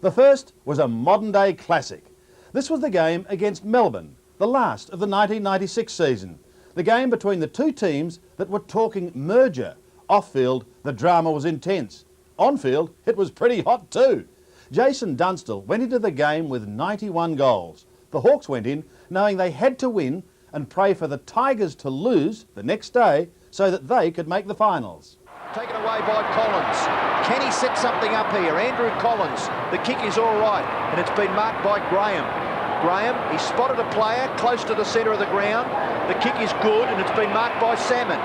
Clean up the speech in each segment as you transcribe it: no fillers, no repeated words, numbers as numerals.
The first was a modern-day classic. This was the game against Melbourne, the last of the 1996 season. The game between the two teams that were talking merger. Off-field, the drama was intense. On-field, it was pretty hot too. Jason Dunstall went into the game with 91 goals. The Hawks went in knowing they had to win and pray for the Tigers to lose the next day so that they could make the finals. Taken away by Collins. Can he set something up here? Andrew Collins. The kick is all right, and it's been marked by Graham. Graham, he spotted a player close to the centre of the ground. The kick is good, and it's been marked by Salmon.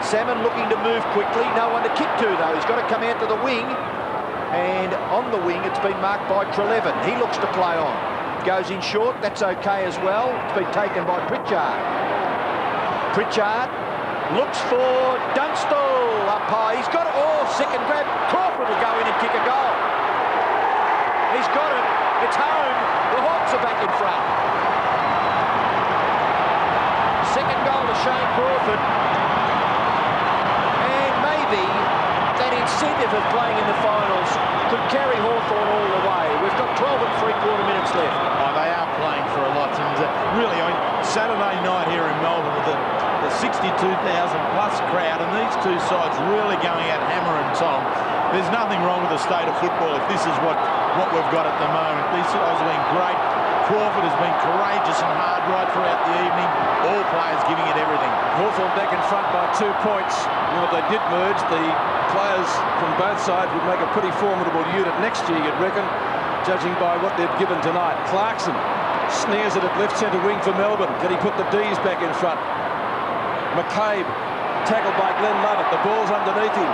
Salmon looking to move quickly. No one to kick to, though. He's got to come out to the wing, and on the wing, it's been marked by Trelevin. He looks to play on. Goes in short. That's okay as well. It's been taken by Pritchard. Pritchard looks for Dunstall up high. He's got it. Oh, second grab. Crawford will go in and kick a goal. He's got it. It's home. The Hawks are back in front. Second goal to Shane Crawford. And maybe that incentive of playing in the finals could carry Hawthorn all the way. We've got 12 and 3/4 minutes left. Oh, they are playing for a lot. And really, I mean, Saturday night here in Melbourne with the 62,000 plus crowd and these two sides really going at hammer and tong. There's nothing wrong with the state of football if this is what we've got at the moment. These guys have been great. Crawford has been courageous and hard right throughout the evening. All players giving it everything. Hawthorn back in front by 2 points. You know, if they did merge, the players from both sides would make a pretty formidable unit next year, you'd reckon, judging by what they've given tonight. Clarkson snares it at left centre wing for Melbourne. Can he put the D's back in front? McCabe, tackled by Glenn Lovett. The ball's underneath him.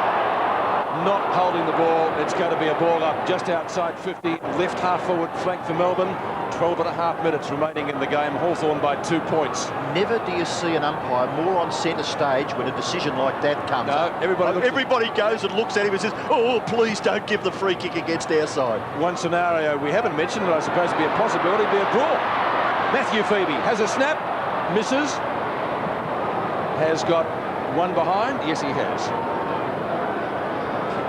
Not holding the ball. It's going to be a ball up just outside 50. Left half forward flank for Melbourne. 12 and a half minutes remaining in the game. Hawthorn by 2 points. Never do you see an umpire more on centre stage when a decision like that comes up. Everybody goes and looks at him and says, oh, please don't give the free kick against our side. One scenario we haven't mentioned, but I suppose to be a possibility, be a draw. Matthew Phoebe has a snap, misses, has got one behind. Yes, he has.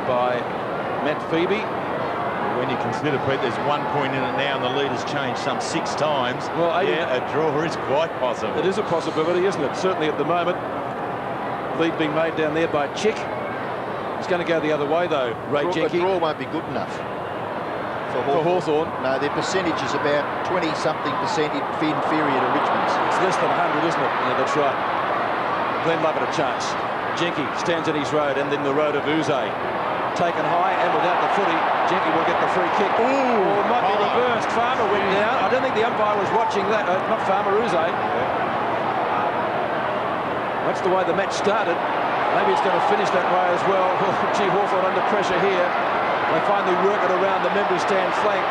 By Matt Phoebe. When you consider, Pete, there's 1 point in it now and the lead has changed some 6 times. Well, yeah, a draw is quite possible. It is a possibility, isn't it? Certainly at the moment. Lead being made down there by Chick. It's going to go the other way, though, Ray Jenke. The draw won't be good enough for Hawthorn. No, their percentage is about 20-something percent inferior to Richmond's. It's less than 100, isn't it? Yeah, that's right. Glenn Lovett a chance. Jenke stands in his road and then the road of Uze. Taken high and without the footy, Jenke will get the free kick. Ooh, it might be reversed. Farmer went down. I don't think the umpire was watching that. Not Farmer, Uze. That's the way the match started. Maybe it's going to finish that way as well. Gee, Hawthorn under pressure here. They finally work it around the members stand flank.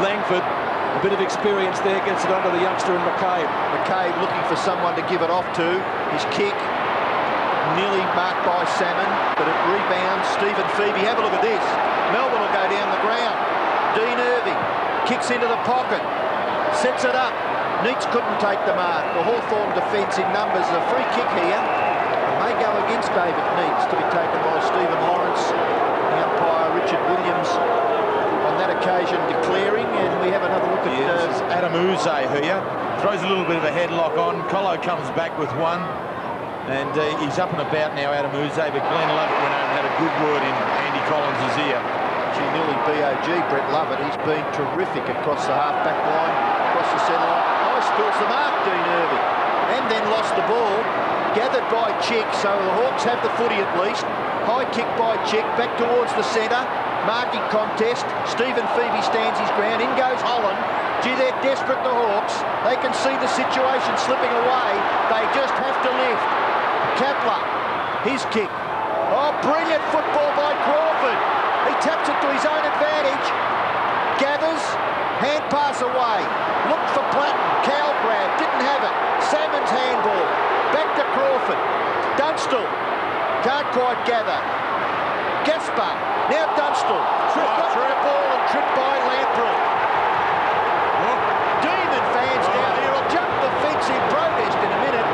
Langford, a bit of experience there, gets it onto the youngster in McCabe. McCabe looking for someone to give it off to. His kick nearly marked by Salmon, but it rebounds. Stephen Phoebe, have a look at this. Melbourne will go down the ground. Dean Irving kicks into the pocket, sets it up. Neitz couldn't take the mark. The Hawthorn defence in numbers. A free kick here. It may go against David Neitz to be taken by Stephen Lawrence. The umpire, Richard Williams, on that occasion declaring, and we have another look at Adam Uze here. Throws a little bit of a headlock on. Colo comes back with one. And he's up and about now, Adam Uze, but Glenn Lovett went over and had a good word in Andy Collins' ear. Gee, nearly BOG, Brett Lovett. He's been terrific across the half-back line, across the centre line. Oh, spills the mark, Dean Irving. And then lost the ball. Gathered by Chick, so the Hawks have the footy at least. High kick by Chick, back towards the centre. Marking contest. Stephen Phoebe stands his ground. In goes Holland. Gee, they're desperate, the Hawks. They can see the situation slipping away. They just have to lift. Kapler, his kick. Oh, brilliant football by Crawford. He taps it to his own advantage. Gathers, hand pass away. Looked for Platten, cow grab, didn't have it. Salmon's handball. Back to Crawford. Dunstall, can't quite gather. Gaspar, now Dunstall. Got through the ball and tripped by Lamprey. Demon fans down here will jump the fence in protest in a minute.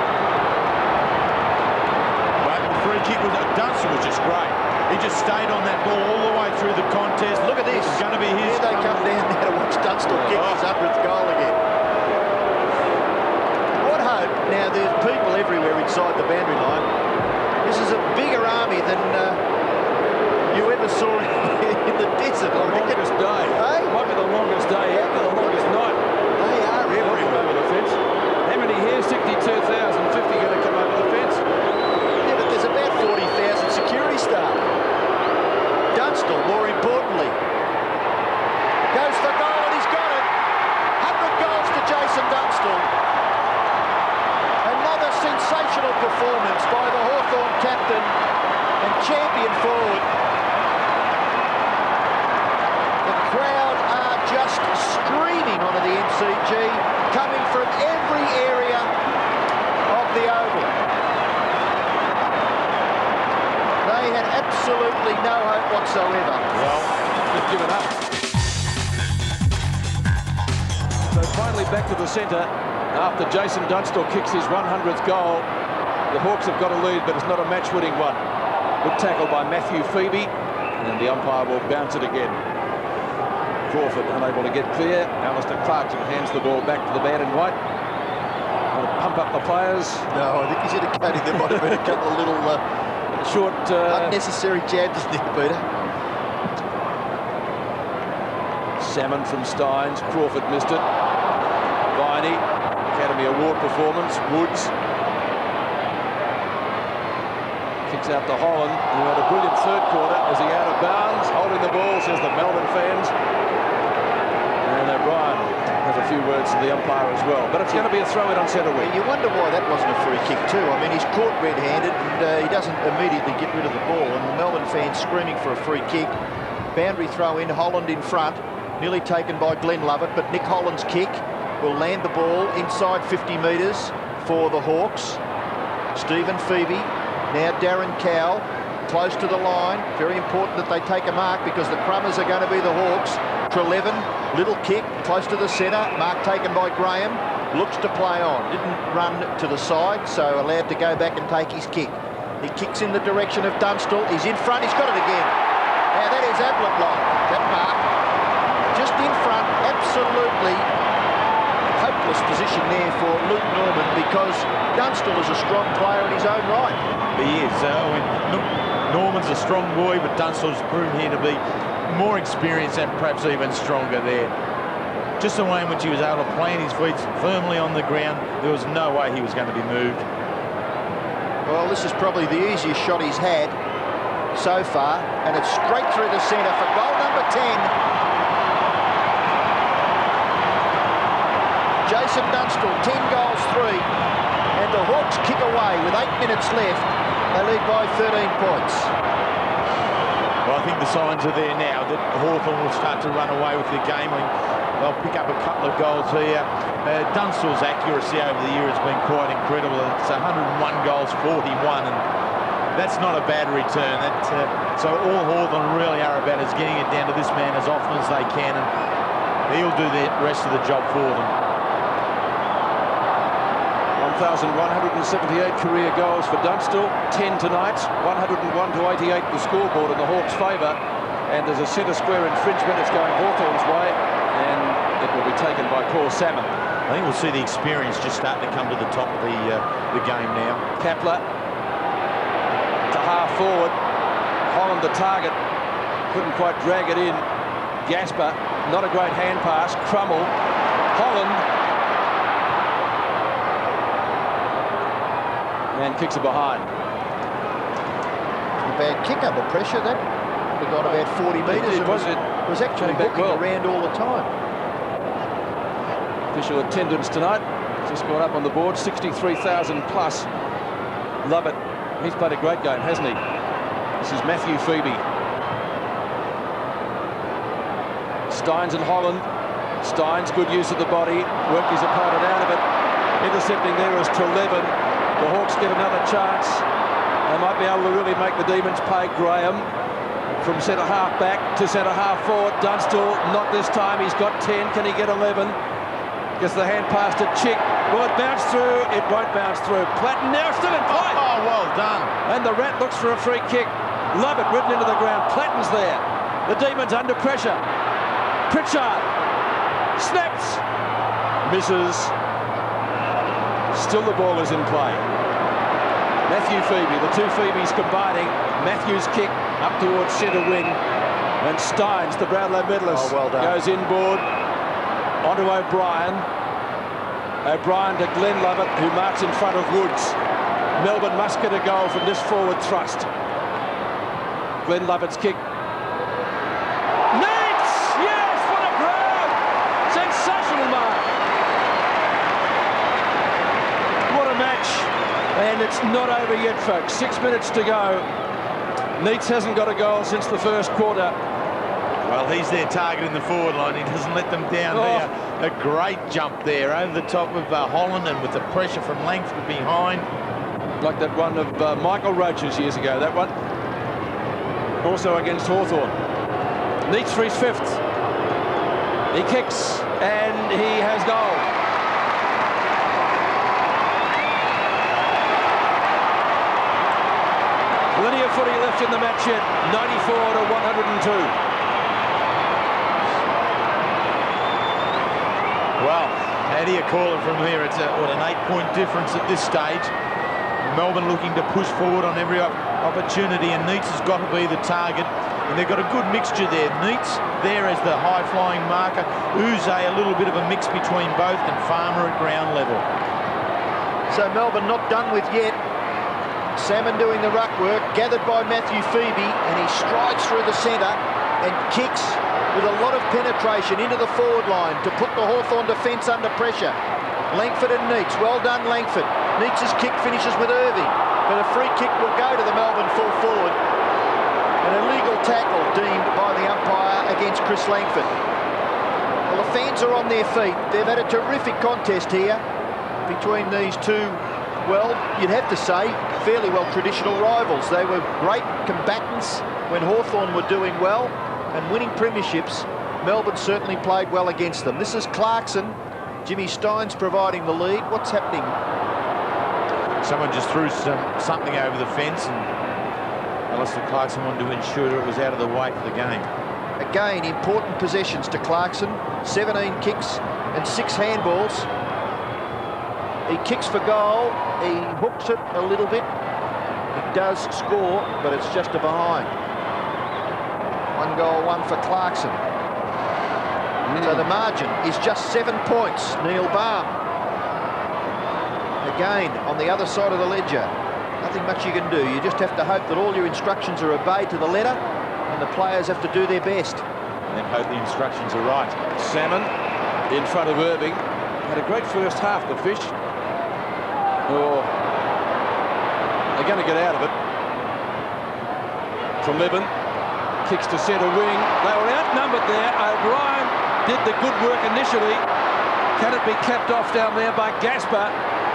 Free kick was Dunstall was just great. He just stayed on that ball all the way through the contest. Look at this. It's going to be his. Here they come down there to watch Dunstall kick his 100th goal again. What hope. Now, there's people everywhere inside the boundary line. This is a bigger army than you ever saw in the desert. The longest day. Hey? Might be the longest day out, the longest night. They are everywhere. Over the fence. How many here? 62,050 going to come over the fence. Yeah, but there's about 40,000 security staff. Dunstall, more importantly, goes for goal and he's got it. 100 goals to Jason Dunstall. Another sensational performance by the Hawthorn captain and champion forward. The crowd are just streaming onto the MCG, coming from every area of the Oval. They had absolutely no hope whatsoever. Well, they've given up. So finally back to the centre after Jason Dunstall kicks his 100th goal. The Hawks have got a lead, but it's not a match-winning one. Good tackle by Matthew Phoebe, and the umpire will bounce it again. Crawford unable to get clear. Alistair Clarkson hands the ball back to the man in white. Want to pump up the players. No, I think he's indicating there might have been a couple of little Short unnecessary jabs there, Peter. Salmon from Steins. Crawford missed it. Viney, Academy Award performance. Woods kicks out to Holland, who had a brilliant third quarter. Is he out of bounds? Holding the ball, says the Melbourne fans. And O'Brien has a few words to the umpire as well. But it's going to be a throw-in on centre wing. You wonder why that wasn't a free kick too. I mean, he's caught red-handed and he doesn't immediately get rid of the ball. And the Melbourne fans screaming for a free kick. Boundary throw-in, Holland in front. Nearly taken by Glenn Lovett, but Nick Holland's kick will land the ball inside 50 metres for the Hawks. Stephen Phoebe, now Darren Cowell, close to the line. Very important that they take a mark because the Crummers are going to be the Hawks. Trelevin, little kick, close to the centre. Mark taken by Graham, looks to play on. Didn't run to the side, so allowed to go back and take his kick. He kicks in the direction of Dunstall. He's in front, he's got it again. Now that is Ablett-like, that mark. Just in front, absolutely hopeless position there for Luke Norman because Dunstall is a strong player in his own right. He is. Norman's a strong boy, but Dunstall's proven here to be more experienced and perhaps even stronger there. Just the way in which he was able to plant his feet firmly on the ground, there was no way he was going to be moved. Well, this is probably the easiest shot he's had so far, and it's straight through the centre for goal number 10. Jason Dunstall, 10 goals, 3, and the Hawks kick away with 8 minutes left. They lead by 13 points. Well, I think the signs are there now that Hawthorn will start to run away with the game. They'll pick up a couple of goals here. Dunstall's accuracy over the year has been quite incredible. It's 101 goals, 41, and that's not a bad return. So all Hawthorn really are about is getting it down to this man as often as they can, and he'll do the rest of the job for them. 1,178 career goals for Dunstall, 10 tonight, 101 to 88 the scoreboard in the Hawks' favour, and there's a centre square infringement. It's going Hawthorn's way, and it will be taken by Paul Salmon. I think we'll see the experience just starting to come to the top of the game now. Kapler to half forward, Holland the target, couldn't quite drag it in. Gasper, not a great hand pass. Crummel, Holland, and kicks it behind. A bad kick under pressure. That we got about 40 metres. It was actually back hooking well around all the time. Official attendance tonight just gone up on the board, 63,000 plus. Love it. He's played a great game, hasn't he? This is Matthew Phoebe. Steins and Holland. Steins, good use of the body, worked his opponent out of it. Intercepting there is Trelevin. The Hawks get another chance. They might be able to really make the Demons pay. Graham from centre half back to centre half forward. Dunstall, not this time. He's got 10. Can he get 11? Gets the hand pass to Chick. Will it bounce through? It won't bounce through. Platten now still in play. Oh, well done. And the Rat looks for a free kick. Lovett ridden into the ground. Platten's there. The Demons under pressure. Pritchard snaps, misses. Still the ball is in play. Matthew Phoebe, the two Phoebes combining. Matthew's kick up towards centre wing, and Steins, the Brownlow medalist, well done, goes inboard onto O'Brien. O'Brien to Glenn Lovett, who marks in front of Woods. Melbourne must get a goal from this forward thrust. Glenn Lovett's kick. Neats! Yes, for the crowd! Sensational mark. What a match. And it's not over yet, folks. 6 minutes to go. Neats hasn't got a goal since the first quarter. Well, he's their target in the forward line. He doesn't let them down there. A great jump there over the top of Holland, and with the pressure from Langford behind. Like that one of Michael Roach's years ago, that one. Also against Hawthorn. Neats for his fifth. He kicks, and he has goal. Plenty of footy left in the match yet. 94 to 102. Well, how do you call it from here? It's an 8-point difference at this stage. Melbourne looking to push forward on every opportunity, and Neats has got to be the target. And they've got a good mixture there. Neats there as the high-flying marker. Uze a little bit of a mix between both, and Farmer at ground level. So Melbourne not done with yet. Salmon doing the ruck work, gathered by Matthew Phoebe, and he strides through the centre and kicks with a lot of penetration into the forward line to put the Hawthorn defence under pressure. Langford and Neats, well done Langford. Neats' kick finishes with Irving, but a free kick will go to the Melbourne full forward. An illegal tackle deemed by the umpire against Chris Langford. Well, the fans are on their feet. They've had a terrific contest here between these two, well, you'd have to say, fairly well traditional rivals. They were great combatants when Hawthorn were doing well and winning premierships. Melbourne certainly played well against them. This is Clarkson. Jimmy Steins providing the lead. What's happening? Someone just threw something over the fence, and Alistair Clarkson wanted to ensure that it was out of the way for the game. Again, important possessions to Clarkson. 17 kicks and 6 handballs. He kicks for goal. He hooks it a little bit. He does score, but it's just a behind. 1 goal, 1 for Clarkson. So the margin is just 7 points. Neil Baum. Again, on the other side of the ledger. Nothing much you can do. You just have to hope that all your instructions are obeyed to the letter, and the players have to do their best. And then hope the instructions are right. Salmon in front of Irving. Had a great first half, the Fish. Oh, they're going to get out of it. From Levin. Kicks to centre wing. They were outnumbered there. O'Brien did the good work initially. Can it be kept off down there by Gaspar?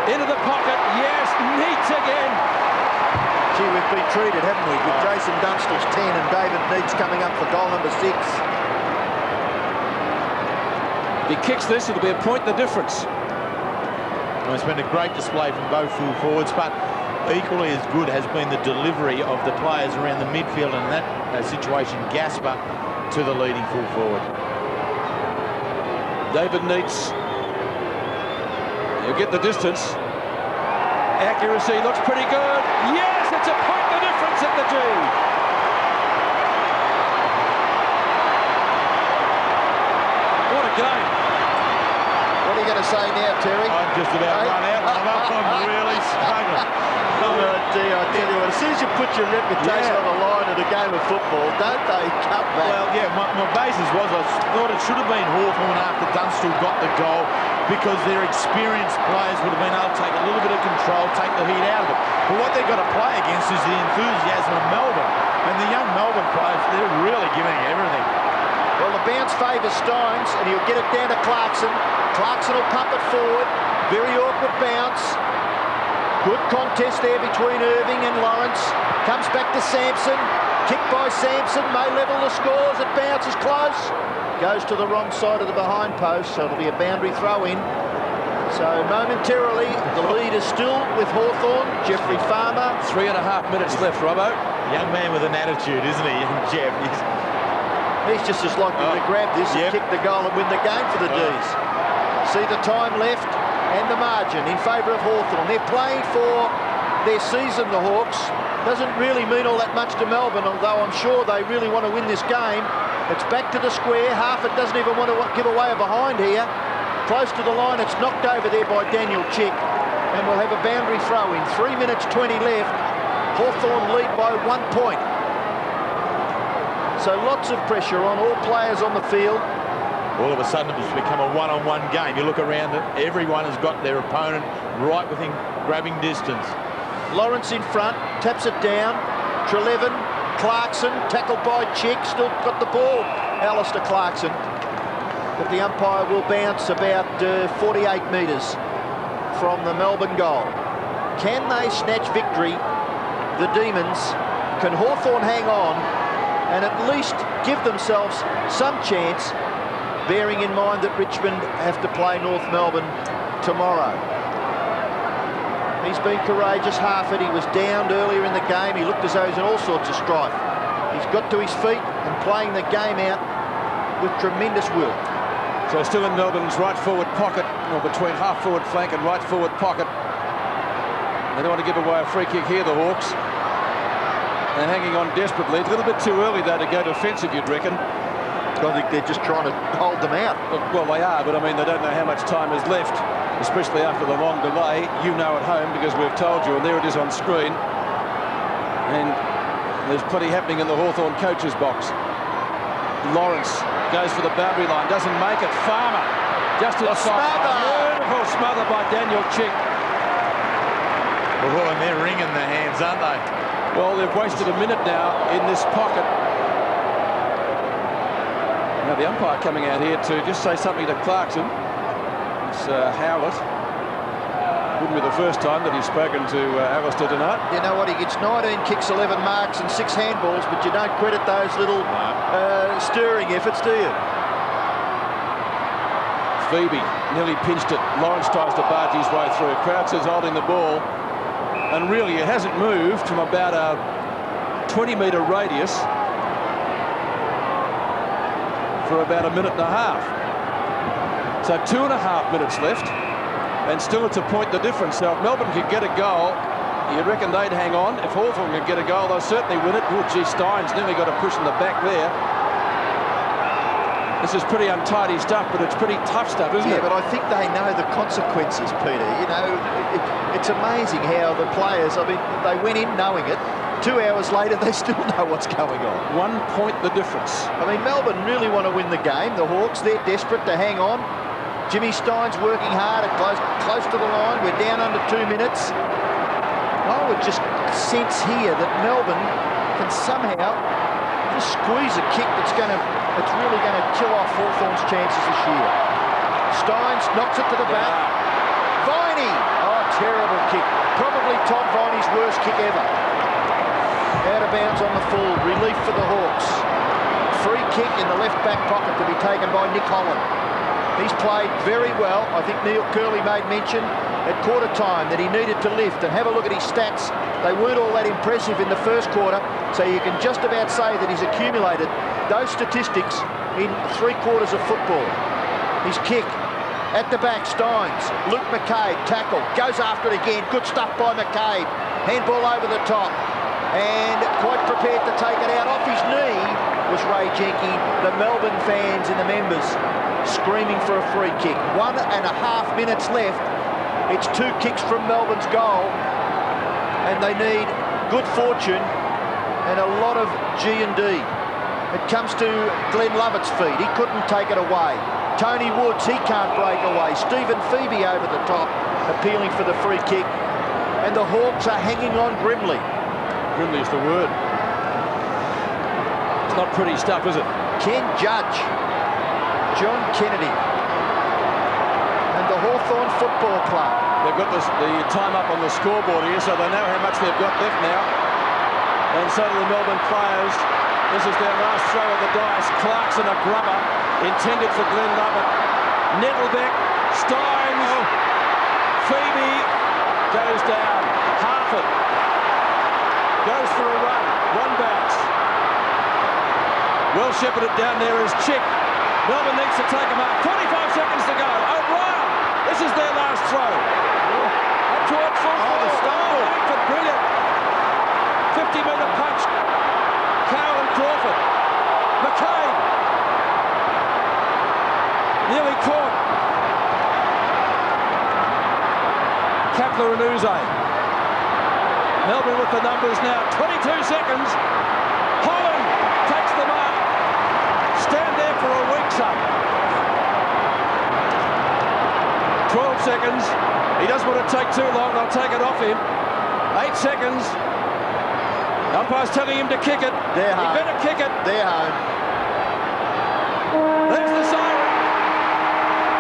Into the pocket. Yes, Neats again. Gee, we've been treated, haven't we? With Jason Dunstall's 10 and David Neats coming up for goal number 6. If he kicks this, it'll be a point in the difference. Well, it's been a great display from both full forwards, but equally as good has been the delivery of the players around the midfield, and in that situation, Gaspar to the leading full forward. David Neats. He'll get the distance. Accuracy looks pretty good. Yes, it's a point the difference at the G. What a game. What are you going to say now, Terry? I'm just about run out. I'm really struggling. Oh, dear, I tell you what, as soon as you put your reputation on the line in a game of football, don't they cut back? Well, yeah, my basis was I thought it should have been Hawthorn after Dunstall got the goal, because their experienced players would have been able to take a little bit of control, take the heat out of it. But what they've got to play against is the enthusiasm of Melbourne. And the young Melbourne players, they're really giving it everything. Well, the bounce favours Steins, and he'll get it down to Clarkson. Clarkson will pump it forward. Very awkward bounce. Good contest there between Irving and Lawrence. Comes back to Sampson. Kick by Sampson. May level the scores. It bounces close. Goes to the wrong side of the behind post, so it'll be a boundary throw in. So momentarily, the lead is still with Hawthorn. Jeffrey Farmer. 3.5 minutes left, Robbo. Young man with an attitude, isn't he, young Jeff? He's just as likely to grab this and kick the goal and win the game for the D's. See the time left and the margin in favour of Hawthorn. They're playing for their season, the Hawks. Doesn't really mean all that much to Melbourne, although I'm sure they really want to win this game. It's back to the square. Harford doesn't even want to give away a behind here. Close to the line, it's knocked over there by Daniel Chick. And we'll have a boundary throw in. 3 minutes 20 left. Hawthorn lead by 1 point. So lots of pressure on all players on the field. All of a sudden it's become a one-on-one game. You look around, everyone has got their opponent right within grabbing distance. Lawrence in front, taps it down. Trelevin, Clarkson, tackled by Chick, still got the ball. Alistair Clarkson. But the umpire will bounce about 48 metres from the Melbourne goal. Can they snatch victory, the Demons? Can Hawthorn hang on and at least give themselves some chance, bearing in mind that Richmond have to play North Melbourne tomorrow? He's been courageous, Harford. He was downed earlier in the game. He looked as though he's in all sorts of strife. He's got to his feet and playing the game out with tremendous will. So still in Melbourne's right forward pocket, or between half forward flank and right forward pocket. They don't want to give away a free kick here, the Hawks. They're hanging on desperately. It's a little bit too early, though, to go defensive, you'd reckon. I think they're just trying to hold them out. Well, they are, but I mean, they don't know how much time is left, especially after the long delay. You know at home, because we've told you, and there it is on screen. And there's plenty happening in the Hawthorn coach's box. Lawrence goes for the boundary line, doesn't make it. Farmer just inside. Beautiful smother by Daniel Chick. Oh, and they're wringing their hands, aren't they? Well, they've wasted a minute now in this pocket. Now the umpire coming out here to just say something to Clarkson. It's Howlett. Wouldn't be the first time that he's spoken to Alistair tonight. You know what, he gets 19 kicks, 11 marks and 6 handballs, but you don't credit those little stirring efforts, do you? Phoebe nearly pinched it. Lawrence tries to barge his way through. Crouch is holding the ball. And really, it hasn't moved from about a 20-metre radius for about a minute and a half. So 2.5 minutes left, and still it's a point the difference. So if Melbourne could get a goal, you'd reckon they'd hang on. If Hawthorn could get a goal, they'll certainly win it. Oh, gee, Stein's nearly got a push in the back there. This is pretty untidy stuff, but it's pretty tough stuff, isn't it? Yeah, but I think they know the consequences, Peter. You know, it's amazing how the players, I mean, they went in knowing it. 2 hours later, they still know what's going on. 1 point the difference. I mean, Melbourne really want to win the game. The Hawks, they're desperate to hang on. Jimmy Stein's working hard at close to the line. We're down under 2 minutes. I would just sense here that Melbourne can somehow just squeeze a kick that's really going to kill off Hawthorn's chances this year. Steins knocks it to the back. Viney! Oh, terrible kick. Probably Tom Viney's worst kick ever. Out of bounds on the full. Relief for the Hawks. Free kick in the left back pocket to be taken by Nick Holland. He's played very well. I think Neil Curley made mention at quarter time that he needed to lift, and have a look at his stats. They weren't all that impressive in the first quarter, so you can just about say that he's accumulated those statistics in 3 quarters of football. His kick at the back, Steins. Luke McCabe, tackle, goes after it again. Good stuff by McCabe. Handball over the top. And quite prepared to take it out. Off his knee was Ray Jenke. The Melbourne fans and the members screaming for a free kick. 1.5 minutes left. It's 2 kicks from Melbourne's goal. And they need good fortune and a lot of G&D. It comes to Glenn Lovett's feet. He couldn't take it away. Tony Woods, he can't break away. Stephen Phoebe over the top, appealing for the free kick. And the Hawks are hanging on grimly. Grimly is the word. It's not pretty stuff, is it? Ken Judge, John Kennedy, and the Hawthorn Football Club. They've got the time up on the scoreboard here, so they know how much they've got left now. And so do the Melbourne players. This is their last throw of the dice. Clarkson, a grubber, intended for Glenn Lovett. Nettlebeck, Steins, Phoebe goes down. Harford Goes for a run. One bounce. Well shepherded down there is Chick. Melbourne needs to take a mark. 45 seconds to go. O'Brien. This is their last throw. Up towards full forward. The stumble. Langford, brilliant. 50-metre punch. Cowell and Crawford. McCain. Nearly caught. Kapler and Uze. Melbourne with the numbers now. 22 seconds. Holland takes the mark. Stand there for a week's up. 12 seconds. He doesn't want to take too long. They'll take it off him. 8 seconds. Umpire's telling him to kick it. They're home. He better kick it. They're home. There's the siren.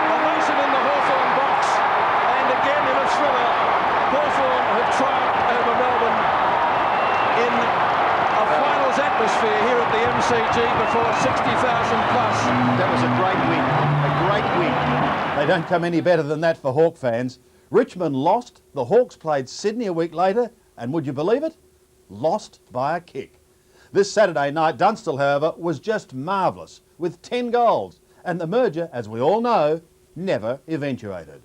Ovation in the Hawthorn box. And again in a thriller, Hawthorn have triumphed over Melbourne in a finals atmosphere here at the MCG before 60,000 plus. That was a great win. A great win. They don't come any better than that for Hawk fans. Richmond lost, the Hawks played Sydney a week later, and would you believe it? Lost by a kick. This Saturday night, Dunstall, however, was just marvellous, with 10 goals, and the merger, as we all know, never eventuated.